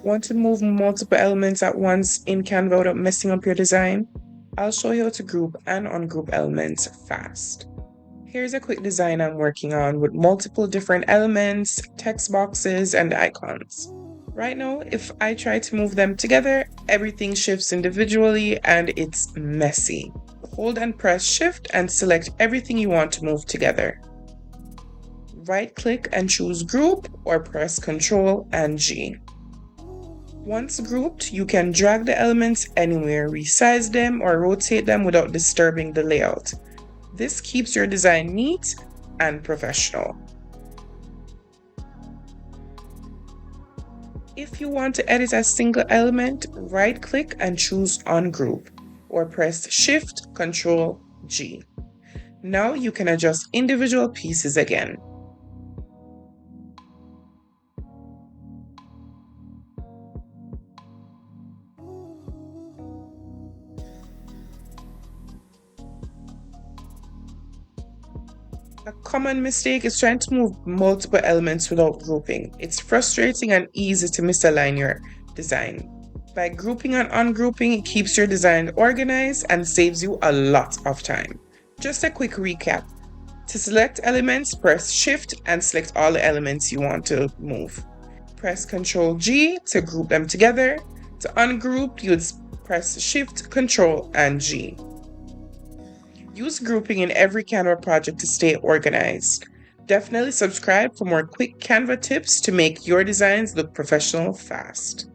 Want to move multiple elements at once in Canva without messing up your design? I'll show you how to group and ungroup elements fast. Here's a quick design I'm working on with multiple different elements, text boxes, and icons. Right now, if I try to move them together, everything shifts individually and it's messy. Hold and press Shift and select everything you want to move together. Right-click and choose Group or press Ctrl and G. Once grouped, you can drag the elements anywhere, resize them, or rotate them without disturbing the layout. This keeps your design neat and professional. If you want to edit a single element, right-click and choose Ungroup, or press Shift, Ctrl, G. Now you can adjust individual pieces again. A common mistake is trying to move multiple elements without grouping. It's frustrating and easy to misalign your design. By grouping and ungrouping, it keeps your design organized and saves you a lot of time. Just a quick recap. To select elements, press Shift and select all the elements you want to move. Press Ctrl G to group them together. To ungroup, you'd press Shift, Ctrl, and G. Use grouping in every Canva project to stay organized. Definitely subscribe for more quick Canva tips to make your designs look professional fast.